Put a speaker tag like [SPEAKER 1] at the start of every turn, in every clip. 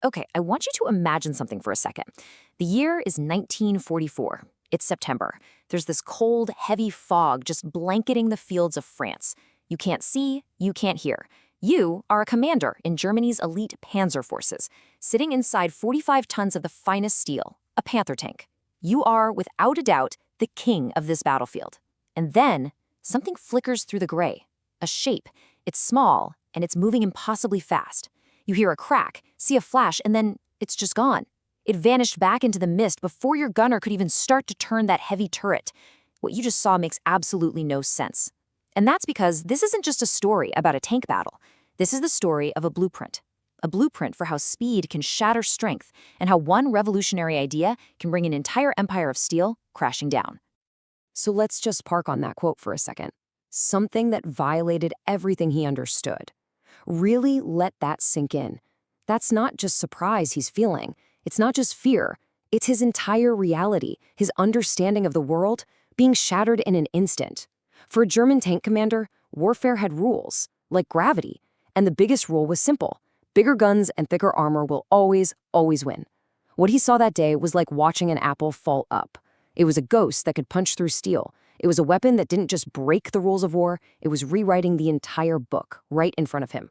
[SPEAKER 1] Okay, I want you to imagine something for a second. The year is 1944. It's September. There's this cold, heavy fog just blanketing the fields of France. You can't see, you can't hear. You are a commander in Germany's elite Panzer forces, sitting inside 45 tons of the finest steel, a Panther tank. You are, without a doubt, the king of this battlefield. And then, something flickers through the gray. A shape. It's small, and it's moving impossibly fast. You hear a crack, see a flash, and then it's just gone. It vanished back into the mist before your gunner could even start to turn that heavy turret. What you just saw makes absolutely no sense. And that's because this isn't just a story about a tank battle. This is the story of a blueprint. A blueprint for how speed can shatter strength and how one revolutionary idea can bring an entire empire of steel crashing down. So let's just park on that quote for a second. Something that violated everything he understood. Really let that sink in. That's not just surprise he's feeling. It's not just fear. It's his entire reality, his understanding of the world, being shattered in an instant. For a German tank commander, warfare had rules, like gravity, and the biggest rule was simple. Bigger guns and thicker armor will always, always win. What he saw that day was like watching an apple fall up. It was a ghost that could punch through steel. It was a weapon that didn't just break the rules of war, it was rewriting the entire book right in front of him.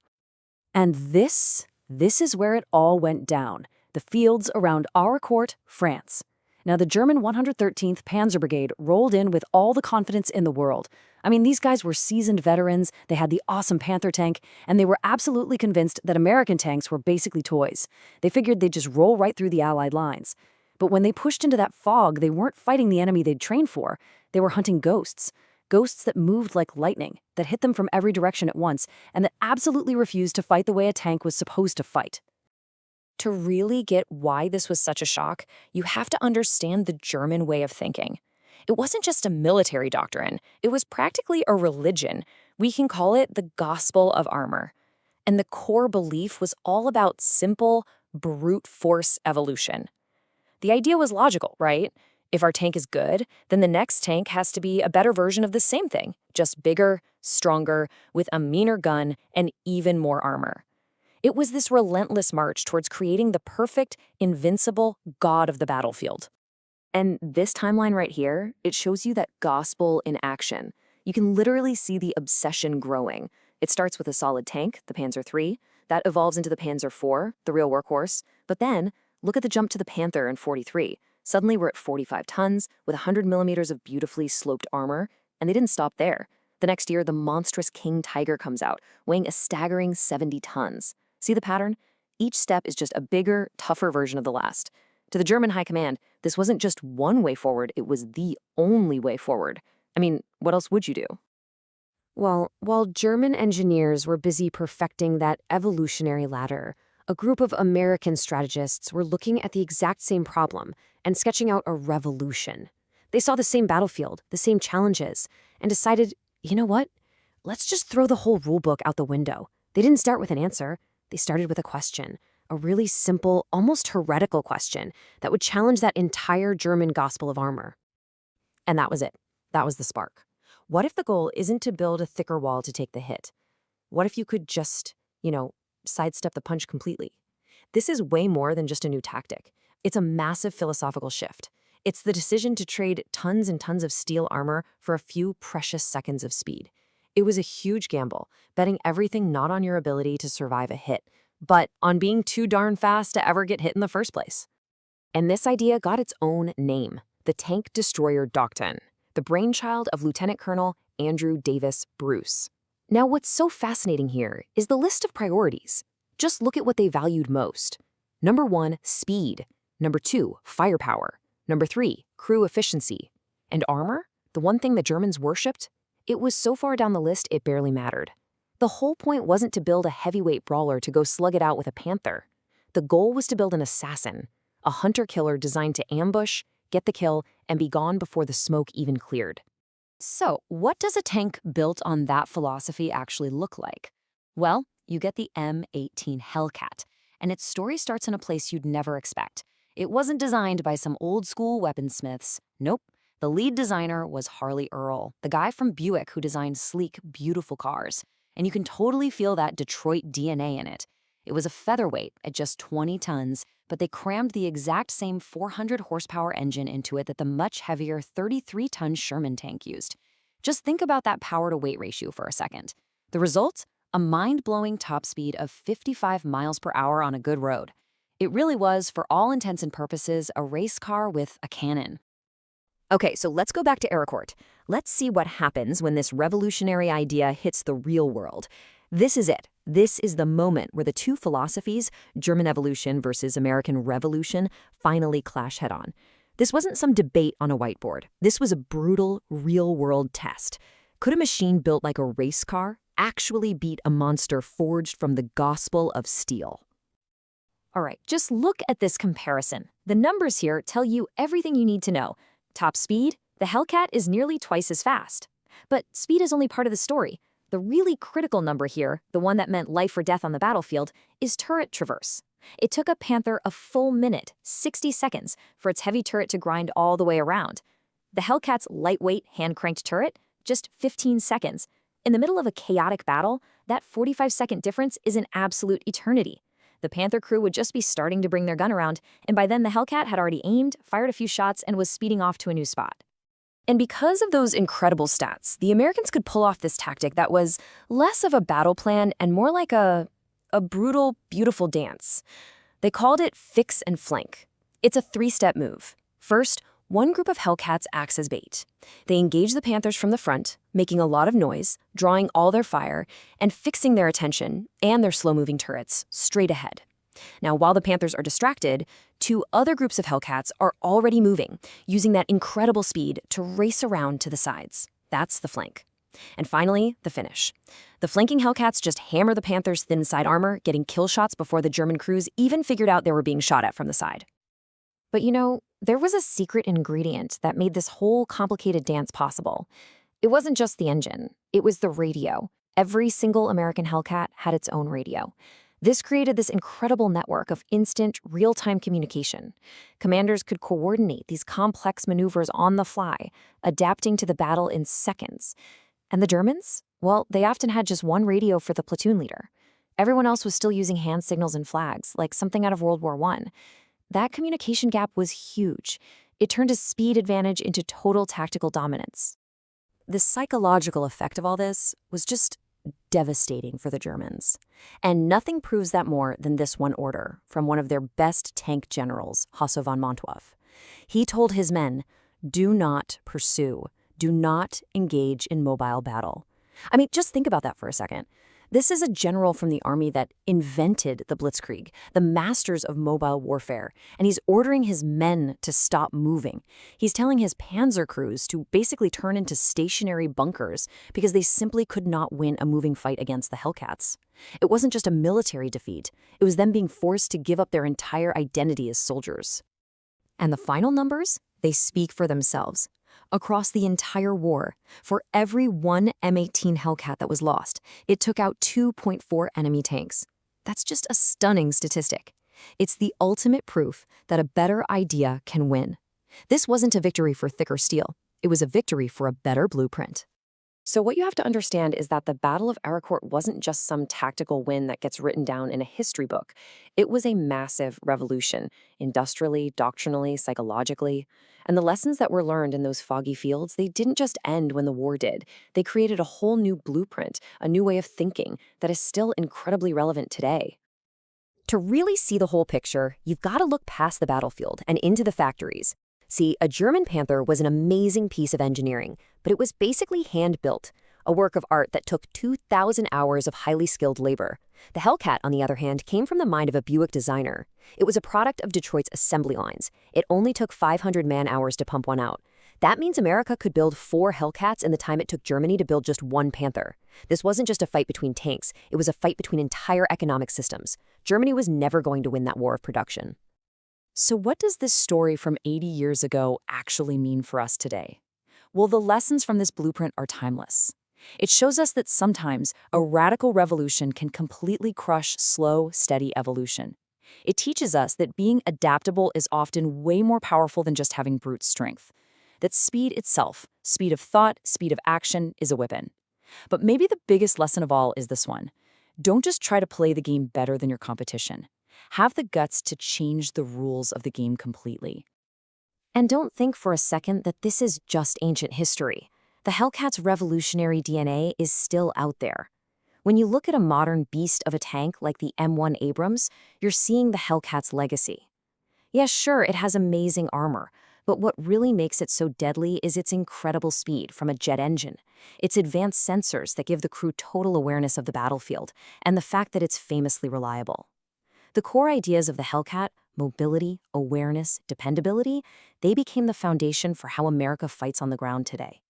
[SPEAKER 1] And this is where it all went down, the fields around Arracourt, France. Now, the German 113th Panzer Brigade rolled in with all the confidence in the world. I mean, these guys were seasoned veterans, they had the awesome Panther tank, and they were absolutely convinced that American tanks were basically toys. They figured they'd just roll right through the Allied lines. But when they pushed into that fog, they weren't fighting the enemy they'd trained for. They were hunting ghosts. Ghosts that moved like lightning, that hit them from every direction at once, and that absolutely refused to fight the way a tank was supposed to fight. To really get why this was such a shock, you have to understand the German way of thinking. It wasn't just a military doctrine, it was practically a religion. We can call it the gospel of armor. And the core belief was all about simple, brute force evolution. The idea was logical, right? If our tank is good, then the next tank has to be a better version of the same thing, just bigger, stronger, with a meaner gun and even more armor. It was this relentless march towards creating the perfect, invincible god of the battlefield. And this timeline right here, it shows you that gospel in action. You can literally see the obsession growing. It starts with a solid tank, the Panzer III, that evolves into the Panzer IV, the real workhorse, but then look at the jump to the Panther in 43. Suddenly we're at 45 tons, with 100 millimeters of beautifully sloped armor, and they didn't stop there. The next year, the monstrous King Tiger comes out, weighing a staggering 70 tons. See the pattern? Each step is just a bigger, tougher version of the last. To the German high command, this wasn't just one way forward, it was the only way forward. I mean, what else would you do? Well, while German engineers were busy perfecting that evolutionary ladder, a group of American strategists were looking at the exact same problem and sketching out a revolution. They saw the same battlefield, the same challenges, and decided, you know what? Let's just throw the whole rulebook out the window. They didn't start with an answer. They started with a question, a really simple, almost heretical question that would challenge that entire German gospel of armor. And that was it. That was the spark. What if the goal isn't to build a thicker wall to take the hit? What if you could just, sidestep the punch completely? This is way more than just a new tactic. It's a massive philosophical shift. It's the decision to trade tons and tons of steel armor for a few precious seconds of speed. It was a huge gamble, betting everything not on your ability to survive a hit, but on being too darn fast to ever get hit in the first place. And this idea got its own name, the Tank Destroyer Doctrine, the brainchild of Lieutenant Colonel Andrew Davis Bruce. Now, what's so fascinating here is the list of priorities. Just look at what they valued most. Number 1, speed. Number 2, firepower. Number 3, crew efficiency. And armor, the one thing the Germans worshipped? It was so far down the list it barely mattered. The whole point wasn't to build a heavyweight brawler to go slug it out with a Panther. The goal was to build an assassin, a hunter-killer designed to ambush, get the kill, and be gone before the smoke even cleared. So, what does a tank built on that philosophy actually look like? Well, you get the M18 Hellcat, and its story starts in a place you'd never expect. It wasn't designed by some old-school weaponsmiths. Nope. The lead designer was Harley Earl, the guy from Buick who designed sleek, beautiful cars. And you can totally feel that Detroit DNA in it. It was a featherweight at just 20 tons, but they crammed the exact same 400 horsepower engine into it that the much heavier 33-ton Sherman tank used. Just think about that power-to-weight ratio for a second. The result? A mind-blowing top speed of 55 miles per hour on a good road. It really was, for all intents and purposes, a race car with a cannon. Okay, so let's go back to Arracourt. Let's see what happens when this revolutionary idea hits the real world. This is it. This is the moment where the two philosophies, German evolution versus American revolution, finally clash head-on. This wasn't some debate on a whiteboard. This was a brutal, real-world test. Could a machine built like a race car actually beat a monster forged from the gospel of steel? All right, just look at this comparison. The numbers here tell you everything you need to know. Top speed, the Hellcat is nearly twice as fast. But speed is only part of the story. The really critical number here, the one that meant life or death on the battlefield, is turret traverse. It took a Panther a full minute, 60 seconds, for its heavy turret to grind all the way around. The Hellcat's lightweight, hand-cranked turret, just 15 seconds. In the middle of a chaotic battle, that 45-second difference is an absolute eternity. The Panther crew would just be starting to bring their gun around, and by then the Hellcat had already aimed, fired a few shots, and was speeding off to a new spot. And because of those incredible stats, the Americans could pull off this tactic that was less of a battle plan and more like a brutal, beautiful dance. They called it fix and flank. It's a three-step move. First, one group of Hellcats acts as bait. They engage the Panthers from the front, making a lot of noise, drawing all their fire, and fixing their attention and their slow-moving turrets straight ahead. Now, while the Panthers are distracted, two other groups of Hellcats are already moving, using that incredible speed to race around to the sides. That's the flank. And finally, the finish. The flanking Hellcats just hammer the Panthers' thin side armor, getting kill shots before the German crews even figured out they were being shot at from the side. But you know, there was a secret ingredient that made this whole complicated dance possible. It wasn't just the engine, it was the radio. Every single American Hellcat had its own radio. This created this incredible network of instant, real-time communication. Commanders could coordinate these complex maneuvers on the fly, adapting to the battle in seconds. And the Germans? Well, they often had just one radio for the platoon leader. Everyone else was still using hand signals and flags, like something out of World War I. That communication gap was huge. It turned a speed advantage into total tactical dominance. The psychological effect of all this was just devastating for the Germans. And nothing proves that more than this one order from one of their best tank generals, Hasso von Manteuff. He told his men, "Do not pursue. Do not engage in mobile battle." I mean, just think about that for a second. This is a general from the army that invented the Blitzkrieg, the masters of mobile warfare, and he's ordering his men to stop moving. He's telling his panzer crews to basically turn into stationary bunkers because they simply could not win a moving fight against the Hellcats. It wasn't just a military defeat. It was them being forced to give up their entire identity as soldiers. And the final numbers? They speak for themselves. Across the entire war, for every one M18 Hellcat that was lost, it took out 2.4 enemy tanks. That's just a stunning statistic. It's the ultimate proof that a better idea can win. This wasn't a victory for thicker steel. It was a victory for a better blueprint. So what you have to understand is that the Battle of Arracourt wasn't just some tactical win that gets written down in a history book. It was a massive revolution, industrially, doctrinally, psychologically. And the lessons that were learned in those foggy fields, they didn't just end when the war did. They created a whole new blueprint, a new way of thinking that is still incredibly relevant today. To really see the whole picture, you've got to look past the battlefield and into the factories. See, a German Panther was an amazing piece of engineering, but it was basically hand-built, a work of art that took 2,000 hours of highly skilled labor. The Hellcat, on the other hand, came from the mind of a Buick designer. It was a product of Detroit's assembly lines. It only took 500 man-hours to pump one out. That means America could build 4 Hellcats in the time it took Germany to build just one Panther. This wasn't just a fight between tanks, it was a fight between entire economic systems. Germany was never going to win that war of production. So what does this story from 80 years ago actually mean for us today? Well, the lessons from this blueprint are timeless. It shows us that sometimes a radical revolution can completely crush slow, steady evolution. It teaches us that being adaptable is often way more powerful than just having brute strength. That speed itself, speed of thought, speed of action, is a weapon. But maybe the biggest lesson of all is this one.
[SPEAKER 2] Don't just try to play the game better than your competition. Have the guts to change the rules of the game completely.
[SPEAKER 1] And don't think for a second that this is just ancient history. The Hellcat's revolutionary DNA is still out there. When you look at a modern beast of a tank like the M1 Abrams, you're seeing the Hellcat's legacy. Yeah, sure, it has amazing armor, but what really makes it so deadly is its incredible speed from a jet engine, its advanced sensors that give the crew total awareness of the battlefield, and the fact that it's famously reliable. The core ideas of the Hellcat, mobility, awareness, dependability, they became the foundation for how America fights on the ground today.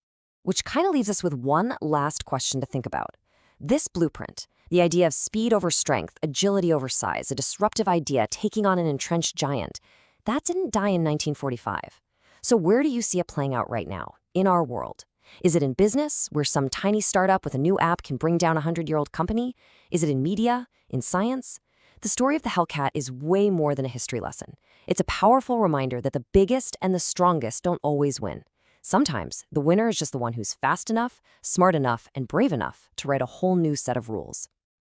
[SPEAKER 3] Which kind of leaves us with one last question to think about. This blueprint, the idea of speed over strength, agility over size, a disruptive idea taking on an entrenched giant, that didn't die in 1945. So where do you see it playing out right now, in our world? Is it in business, where some tiny startup with a new app can bring down a 100-year-old company? Is it in media, in science? The story of the Hellcat is way more than a history lesson. It's a powerful reminder that the biggest and the strongest don't always win. Sometimes, the winner is just the one who's fast enough, smart enough, and brave enough to write a whole new set of rules.